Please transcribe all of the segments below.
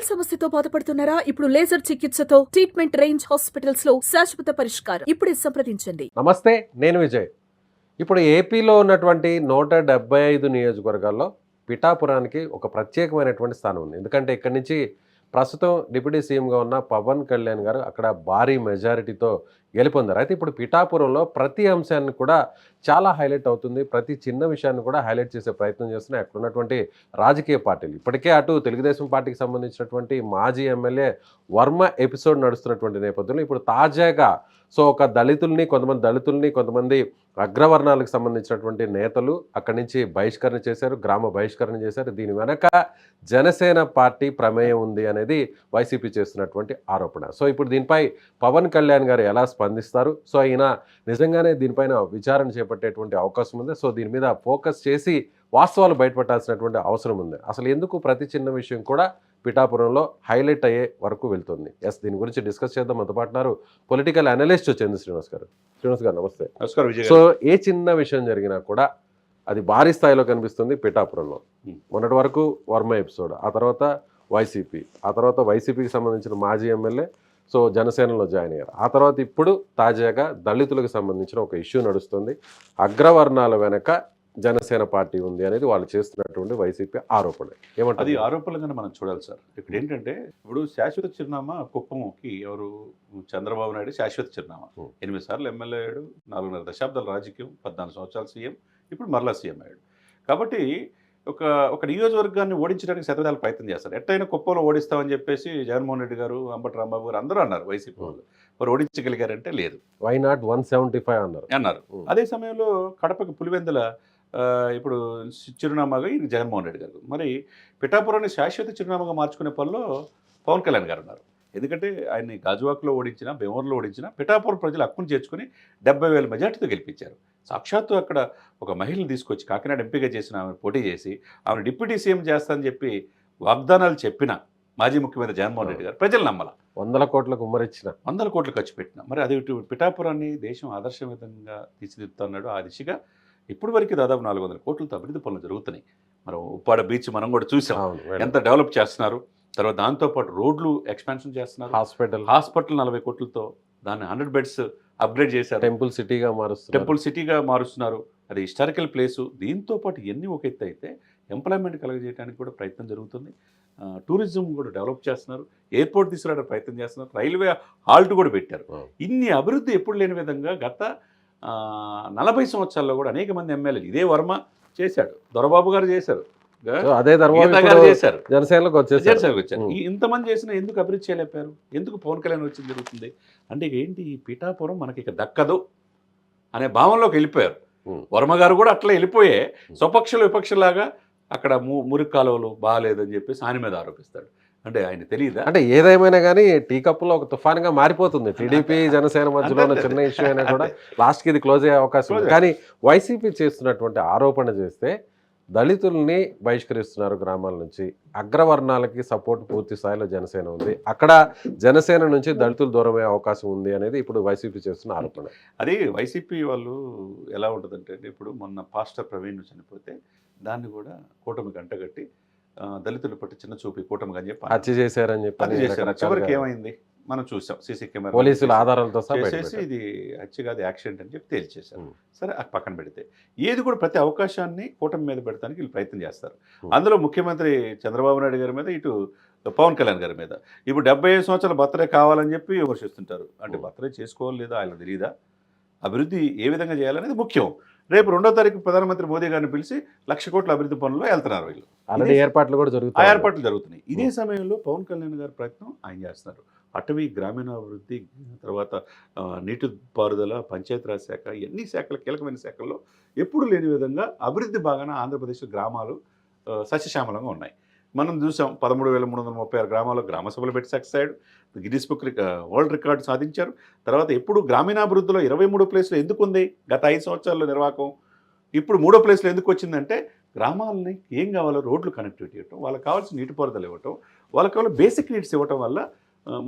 కంటి సమస్యతో బాధపడుతున్నారా? ఇప్పుడు లేజర్ చికిత్సతో ట్రీట్మెంట్ రేంజ్ హాస్పిటల్స్ లో శాశ్వత పరిష్కారం. ఇప్పుడే సంప్రదించండి. నమస్తే, నేను విజయ్. ఇప్పుడు ఏపీలో ఉన్నటువంటి 175 నియోజకవర్గాల్లో పిఠాపురానికి ఒక ప్రత్యేకమైనటువంటి స్థానం ఉంది. ఎందుకంటే ఇక్కడి నుంచి ప్రస్తుతం డిప్యూటీ సీఎంగా ఉన్న పవన్ కళ్యాణ్ గారు అక్కడ భారీ మెజారిటీతో గెలుపొందారు. అయితే ఇప్పుడు పిఠాపురంలో ప్రతి అంశాన్ని కూడా చాలా హైలైట్ అవుతుంది. ప్రతి చిన్న విషయాన్ని కూడా హైలైట్ చేసే ప్రయత్నం చేస్తున్నాయి అక్కడ ఉన్నటువంటి రాజకీయ పార్టీలు. ఇప్పటికే అటు తెలుగుదేశం పార్టీకి సంబంధించినటువంటి మాజీ ఎమ్మెల్యే వర్మ ఎపిసోడ్ నడుస్తున్నటువంటి నేపథ్యంలో ఇప్పుడు తాజాగా ఒక కొంతమంది కొంతమంది అగ్రవర్ణాలకు సంబంధించినటువంటి నేతలు అక్కడి నుంచి బహిష్కరణ చేశారు, గ్రామ బహిష్కరణ చేశారు. దీని వెనక జనసేన పార్టీ ప్రమేయం ఉంది అనేది వైసీపీ చేస్తున్నటువంటి ఆరోపణ. ఇప్పుడు దీనిపై పవన్ కళ్యాణ్ గారు ఎలా స్పందిస్తారు? ఈయన నిజంగానే దీనిపైన విచారణ చేపట్టేటువంటి అవకాశం ఉంది. దీని మీద ఫోకస్ చేసి వాస్తవాలు బయటపట్టాల్సినటువంటి అవసరం ఉంది. అసలు ఎందుకు ప్రతి చిన్న విషయం కూడా పిఠాపురంలో హైలైట్ అయ్యే వరకు వెళ్తుంది? దీని గురించి డిస్కస్ చేద్దాం. మనతో పాటున్నారు పొలిటికల్ అనలిస్ట్ చంద్ర శ్రీనివాస్ గారు. శ్రీనివాస్ గారు నమస్తే. నమస్కారం విజయ్. ఏ చిన్న విషయం జరిగినా కూడా అది భారీ స్థాయిలో కనిపిస్తుంది పిఠాపురంలో. మొన్నటి వరకు వర్మ ఎపిసోడ్, ఆ తర్వాత వైసీపీ, ఆ తర్వాత వైసీపీకి సంబంధించిన మాజీ ఎమ్మెల్యే జనసేనలో జాయిన్ అయ్యారు. ఆ తర్వాత ఇప్పుడు తాజాగా దళితులకు సంబంధించిన ఒక ఇష్యూ నడుస్తుంది. అగ్రవర్ణాల వెనక జనసేన పార్టీ ఉంది అనేది వాళ్ళు చేస్తున్నటువంటి వైసీపీ ఆరోపణ. ఏమంటే అది ఆరోపణలుగానే మనం చూడాలి సార్. ఇక్కడ ఏంటంటే ఇప్పుడు శాశ్వత చిరునామా కుప్పంకి ఎవరు? చంద్రబాబు నాయుడు శాశ్వత చిరునామా. 8 సార్లు ఎమ్మెల్యే అయ్యాడు, 4.5 దశాబ్దాల రాజకీయం, 14 సంవత్సరాలు సీఎం, ఇప్పుడు మరలా సీఎం అయ్యాడు. కాబట్టి ఒక నియోజకవర్గాన్ని ఓడించడానికి శతవిధాల ప్రయత్నం చేస్తారు. ఎట్టయినా కుప్పంలో ఓడిస్తామని చెప్పేసి జగన్మోహన్ రెడ్డి గారు, అంబటి రాంబాబు గారు అందరూ అన్నారు. వైసీపీ వాళ్ళు మరి ఓడించగలిగారంటే లేదు. వై నాట్ 175 అన్నారు. అదే సమయంలో కడపకి పులివెందుల ఇప్పుడు చిరునామాగా ఇది జగన్మోహన్ రెడ్డి గారు. మరి పిఠాపురాన్ని శాశ్వత చిరునామాగా మార్చుకునే పనిలో పవన్ కళ్యాణ్ గారు ఉన్నారు. ఎందుకంటే ఆయన్ని గాజువాక్లో ఓడించిన, భీమవరంలో ఓడించిన పిఠాపురం ప్రజలు హక్కును చేర్చుకుని 70,000 మెజార్టీతో గెలిపించారు. సాక్షాత్తు అక్కడ ఒక మహిళను తీసుకొచ్చి కాకినాడ ఎంపీగా చేసిన ఆమె పోటీ చేసి ఆమె డిప్యూటీ సీఎం చేస్తానని చెప్పి వాగ్దానాలు చెప్పిన మాజీ ముఖ్యమంత్రి జగన్మోహన్ రెడ్డి గారు ప్రజలు నమ్మల. 100 కోట్లకు ఉమ్మరిచ్చిన, 100 కోట్లు ఖర్చు పెట్టిన. మరి అది పిఠాపురాన్ని దేశం ఆదర్శవంతంగా తీర్చిదిద్దుతున్నాడు. ఆ దిశగా ఇప్పటి వరకు దాదాపు 400 కోట్లతో అభివృద్ధి పనులు జరుగుతున్నాయి. మనం ఉప్పాడ బీచ్ మనం కూడా చూసాం ఎంత డెవలప్ చేస్తున్నారు. తర్వాత దాంతోపాటు రోడ్లు ఎక్స్పాన్షన్ చేస్తున్నారు. హాస్పిటల్ 40 కోట్లతో దాన్ని 100 బెడ్స్ అప్గ్రేడ్ చేశారు. టెంపుల్ సిటీగా మారుస్తున్నారు. అది హిస్టారికల్ ప్లేసు. దీంతో పాటు ఇవన్నీ ఒక ఎత్తు అయితే ఎంప్లాయ్మెంట్ కలగజేయడానికి కూడా ప్రయత్నం జరుగుతుంది. టూరిజం కూడా డెవలప్ చేస్తున్నారు. ఎయిర్పోర్ట్ తీసుకురావడానికి ప్రయత్నం చేస్తున్నారు. రైల్వే హాల్ట్ కూడా పెట్టారు. ఇన్ని అభివృద్ధి ఎప్పుడు లేని విధంగా గత 40 సంవత్సరాల్లో కూడా అనేక మంది ఎమ్మెల్యేలు, ఇదే వర్మ చేశాడు, దొరబాబు గారు చేశారు, జనసేనలోకి వచ్చారు. ఇంతమంది చేసినా ఎందుకు అభివృద్ధి చేయలేపారు? ఎందుకు పవన్ కళ్యాణ్ వచ్చింది జరుగుతుంది అంటే ఏంటి? ఈ పిఠాపురం మనకి ఇక దక్కదు అనే భావంలోకి వెళ్ళిపోయారు. వర్మ గారు కూడా అట్లా వెళ్ళిపోయే స్వపక్షలు విపక్షలాగా అక్కడ మురికి కాలువలు బాగాలేదని చెప్పేసి ఆయన మీద ఆరోపిస్తాడు. అంటే ఆయన తెలియదా? అంటే ఏదేమైనా కానీ టీ కప్పులో ఒక తుఫాన్గా మారిపోతుంది. టీడీపీ జనసేన మధ్యలో ఉన్న చిన్న ఇష్యూ అయినా కూడా లాస్ట్కి ఇది క్లోజ్ అయ్యే అవకాశం ఉంది. కానీ వైసీపీ చేస్తున్నటువంటి ఆరోపణ చేస్తే దళితుల్ని బహిష్కరిస్తున్నారు గ్రామాల నుంచి, అగ్రవర్ణాలకి సపోర్ట్ పూర్తి స్థాయిలో జనసేన ఉంది, అక్కడ జనసేన నుంచి దళితులు దూరమయ్యే అవకాశం ఉంది అనేది ఇప్పుడు వైసీపీ చేస్తున్న ఆరోపణ. అది వైసీపీ వాళ్ళు ఎలా ఉంటుందంటే, ఇప్పుడు మొన్న పాస్టర్ ప్రవీణ్ చనిపోతే దాన్ని కూడా కూటమికి అంటగట్టి దళితులు పట్టి చిన్న చూపి కూటమికి అని చెప్పి హత్య చేశారని చెప్పి చివరికి ఏమైంది మనం చూసాం. సీసీ కెమెరా పోలీసుల ఆధారాలతో చేసేసి ఇది హత్య కాదు యాక్సిడెంట్ అని చెప్పి తేల్చేశారు. సరే అది పక్కన పెడితే ఏది కూడా ప్రతి అవకాశాన్ని కూటమి మీద పెడతానికి వీళ్ళు ప్రయత్నం చేస్తారు. అందులో ముఖ్యమంత్రి చంద్రబాబు నాయుడు గారి మీద, ఇటు పవన్ కళ్యాణ్ గారి మీద ఇప్పుడు 75 సంవత్సరాల బర్త్డే కావాలని చెప్పి విమర్శిస్తుంటారు. అంటే బర్త్డే చేసుకోవాలి లేదా ఆయన తెలియదా? అభివృద్ధి ఏ విధంగా చేయాలనేది ముఖ్యం. రేపు 2వ తారీఖు ప్రధానమంత్రి మోదీ గారిని పిలిచి 1,00,000 కోట్ల అభివృద్ధి పనుల్లో వెళ్తున్నారు వీళ్ళు. ఏర్పాట్లు కూడా జరుగుతున్నాయి. ఇదే సమయంలో పవన్ కళ్యాణ్ గారి ప్రయత్నం ఆయన చేస్తున్నారు. అటవీ, గ్రామీణాభివృద్ధి, తర్వాత నీటిపారుదల, పంచాయతీరాజ్ శాఖ, ఎన్ని శాఖలు కీలకమైన శాఖల్లో ఎప్పుడు లేని విధంగా అభివృద్ధి బాగానే ఆంధ్రప్రదేశ్ గ్రామాలు సస్యశ్యామలంగా ఉన్నాయి. మనం చూసాం 13,336 గ్రామాల్లో గ్రామ సభలు పెట్టి సక్సెస్ అయ్యాడు. గిన్నిస్ బుక్ వరల్డ్ రికార్డు సాధించారు. తర్వాత ఎప్పుడు గ్రామీణాభివృద్ధిలో 23 ప్లేస్లో ఎందుకు ఉంది గత 5 సంవత్సరాల్లో నిర్వాహకం? ఇప్పుడు 3వ ప్లేస్లో ఎందుకు వచ్చిందంటే గ్రామాలని ఏం కావాలో రోడ్లు కనెక్టివిటీ ఇవ్వటం, వాళ్ళకి కావాల్సిన నీటిపారుదల ఇవ్వటం, వాళ్ళకి కావాలి బేసిక్ నీడ్స్ ఇవ్వటం వల్ల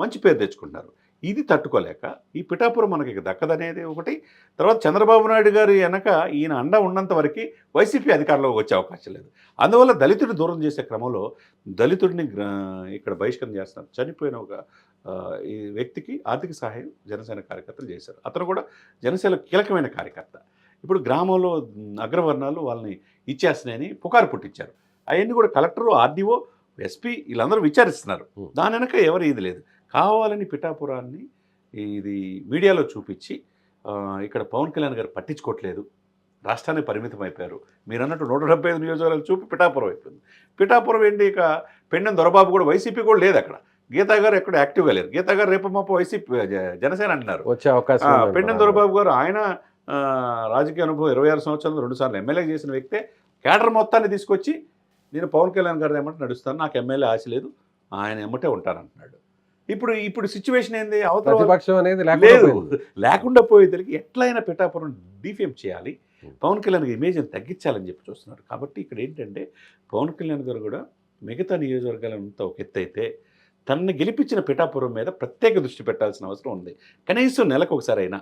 మంచి పేరు తెచ్చుకుంటున్నారు. ఇది తట్టుకోలేక ఈ పిఠాపురం మనకి ఇక దక్కదనేది ఒకటి. తర్వాత చంద్రబాబు నాయుడు గారు వెనక ఈయన అండ ఉన్నంత వరకు వైసీపీ అధికారంలోకి వచ్చే అవకాశం లేదు. అందువల్ల దళితుడిని దూరం చేసే క్రమంలో దళితుడిని ఇక్కడ బహిష్కరణ చేస్తున్నారు. చనిపోయిన ఒక ఈ వ్యక్తికి ఆర్థిక సహాయం జనసేన కార్యకర్తలు చేశారు. అతను కూడా జనసేన కీలకమైన కార్యకర్త. ఇప్పుడు గ్రామంలో అగ్రవర్ణాలు వాళ్ళని ఇచ్చేస్తున్నాయని పుకారు పుట్టించారు. అవన్నీ కూడా కలెక్టరు, ఆర్డీఓ, ఎస్పీ వీళ్ళందరూ విచారిస్తున్నారు. దాని వెనక ఎవరు ఇది లేదు. కావాలని పిఠాపురాన్ని ఇది మీడియాలో చూపించి ఇక్కడ పవన్ కళ్యాణ్ గారు పట్టించుకోవట్లేదు, రాష్ట్రానికి పరిమితం అయిపోయారు. మీరు అన్నట్టు 175 నియోజకవర్గాలు చూపి పిఠాపురం అయిపోయింది. పిఠాపురం ఏంటి, ఇక పెండెం దొరబాబు కూడా వైసీపీ కూడా లేదు అక్కడ. గీతా గారు ఎక్కడ యాక్టివ్గా లేరు. గీతా గారు రేపు మాపు వైసీపీ జనసేన అంటున్నారు. వచ్చే అవకాశం పెండెం దొరబాబు గారు ఆయన రాజకీయ అనుభవం 26 సంవత్సరాలు 2 సార్లు ఎమ్మెల్యే చేసిన వ్యక్తే. క్యాడర్ మొత్తాన్ని తీసుకొచ్చి నేను పవన్ కళ్యాణ్ గారు ఏమంటే నడుస్తాను, నాకు ఎమ్మెల్యే ఆశ లేదు, ఆయన ఎమ్మటే ఉంటానంటున్నాడు. ఇప్పుడు సిచ్యువేషన్ ఏంది, ప్రతిపక్షం అనేది లేదు, లేకుండా పోయేసరికి ఎట్లయినా పిఠాపురం డిఫేమ్ చేయాలి, పవన్ కళ్యాణ్ ఇమేజ్ని తగ్గించాలని చెప్పి చూస్తున్నారు. కాబట్టి ఇక్కడ ఏంటంటే పవన్ కళ్యాణ్ గారు కూడా మిగతా నియోజకవర్గాలంతా ఒక ఎత్తు అయితే తనని గెలిపించిన పిఠాపురం మీద ప్రత్యేక దృష్టి పెట్టాల్సిన అవసరం ఉంది. కనీసం నెలకు ఒకసారి అయినా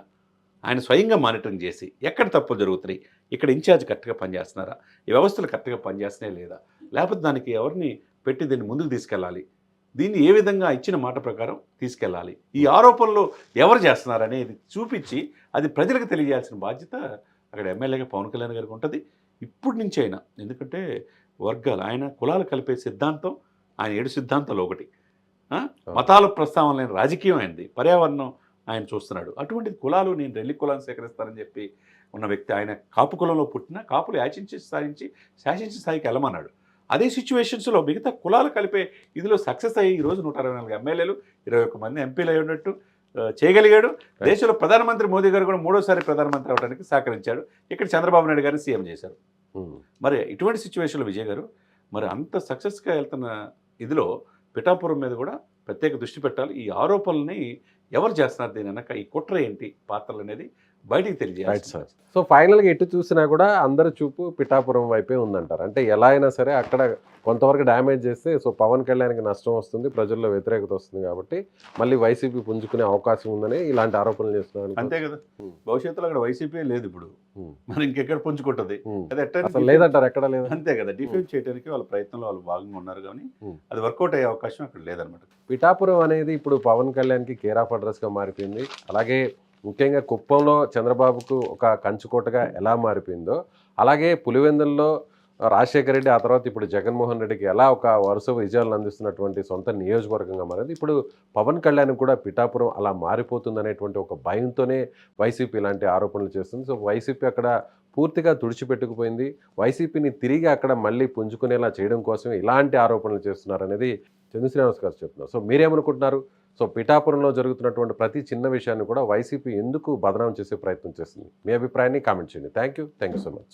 ఆయన స్వయంగా మానిటరింగ్ చేసి ఎక్కడ తప్పులు జరుగుతున్నాయి, ఇక్కడ ఇన్ఛార్జ్ కరెక్ట్గా పనిచేస్తున్నారా, ఈ వ్యవస్థలు కరెక్ట్గా పనిచేస్తున్నాయా లేదా, లేకపోతే దానికి ఎవరిని పెట్టి దీన్ని ముందుకు తీసుకెళ్ళాలి, దీన్ని ఏ విధంగా ఇచ్చిన మాట ప్రకారం తీసుకెళ్ళాలి, ఈ ఆరోపణలు ఎవరు చేస్తున్నారనేది చూపించి అది ప్రజలకు తెలియజేయాల్సిన బాధ్యత అక్కడ ఎమ్మెల్యేగా పవన్ కళ్యాణ్ గారికి ఉంటుంది. ఇప్పటి నుంచి అయినా, ఎందుకంటే వర్గాలు ఆయన కులాలు కలిపే సిద్ధాంతం ఆయన 7 సిద్ధాంతాలు ఒకటి, మతాల ప్రస్తావన లేని రాజకీయం అయింది, పర్యావరణం ఆయన చూస్తున్నాడు. అటువంటిది కులాలు నేను రెల్లి కులాన్ని సేకరిస్తానని చెప్పి ఉన్న వ్యక్తి. ఆయన కాపు కులంలో పుట్టిన కాపులు యాచించి సాధించి శాసించి స్థాయికి వెళ్ళమన్నాడు. అదే సిచ్యువేషన్స్లో మిగతా కులాలు కలిపే ఇదిలో సక్సెస్ అయ్యి ఈరోజు 124 ఎమ్మెల్యేలు 21 మంది ఎంపీలు అయ్యేటట్టు చేయగలిగాడు. దేశంలో ప్రధానమంత్రి మోదీ గారు కూడా 3వ సారి ప్రధానమంత్రి అవడానికి సహకరించాడు. ఇక్కడ చంద్రబాబు నాయుడు గారిని సీఎం చేశారు. మరి ఇటువంటి సిచ్యువేషన్లో విజయ్ గారు మరి అంత సక్సెస్గా వెళ్తున్న ఇదిలో పిఠాపురం మీద కూడా ప్రత్యేక దృష్టి పెట్టాలి. ఈ ఆరోపణల్ని ఎవరు చేస్తున్నారు, దీని వెనక ఈ కుట్ర ఏంటి, పాత్రలు అనేది బయటికి తెలియజేయాలి సార్. సో ఫైనల్గా ఎటు చూసినా కూడా అందరి చూపు పిఠాపురం వైపే ఉందంటారు. అంటే ఎలా అయినా సరే అక్కడ కొంతవరకు డ్యామేజ్ చేస్తే సో పవన్ కళ్యాణ్కి నష్టం వస్తుంది, ప్రజల్లో వ్యతిరేకత వస్తుంది, కాబట్టి మళ్ళీ వైసీపీ పుంజుకునే అవకాశం ఉందని ఇలాంటి ఆరోపణలు చేస్తున్నారు. అంతే కదా, భవిష్యత్తులో అక్కడ వైసీపీ లేదు, ఇప్పుడు మరి ఇంకెక్కడ పుంజుకుంటుంది, అసలు లేదంటారు, ఎక్కడ లేదు. అంతే కదా, డిఫెన్స్ చేయడానికి వాళ్ళ ప్రయత్నంలో వాళ్ళు భాగంగా ఉన్నారు, కానీ అది వర్కౌట్ అయ్యే అవకాశం అక్కడ లేదనమాట. పిఠాపురం అనేది ఇప్పుడు పవన్ కళ్యాణ్కి కేర్ ఆఫ్ అడ్రస్గా మారిపోయింది. అలాగే ముఖ్యంగా కుప్పంలో చంద్రబాబుకు ఒక కంచుకోటగా ఎలా మారిపోయిందో, అలాగే పులివెందుల్లో రాజశేఖర రెడ్డి, ఆ తర్వాత ఇప్పుడు జగన్మోహన్ రెడ్డికి ఎలా ఒక వరుస విజయాలను అందిస్తున్నటువంటి సొంత నియోజకవర్గంగా మారింది. ఇప్పుడు పవన్ కళ్యాణ్ కూడా పిఠాపురం అలా మారిపోతుందనేటువంటి ఒక భయంతోనే వైసీపీ ఇలాంటి ఆరోపణలు చేస్తుంది. సో వైసీపీ అక్కడ పూర్తిగా తుడిచిపెట్టుకుపోయింది. వైసీపీని తిరిగి అక్కడ మళ్ళీ పుంజుకునేలా చేయడం కోసం ఇలాంటి ఆరోపణలు చేస్తున్నారనేది చంద్ర శ్రీనివాస్ గారు చెప్తున్నారు. సో మీరేమనుకుంటున్నారు? సో పిఠాపురంలో జరుగుతున్నటువంటి ప్రతి చిన్న విషయాన్ని కూడా వైసీపీ ఎందుకు బదనాం చేసే ప్రయత్నం చేస్తుంది? మీ అభిప్రాయాన్ని కామెంట్ చేయండి. Thank you so much.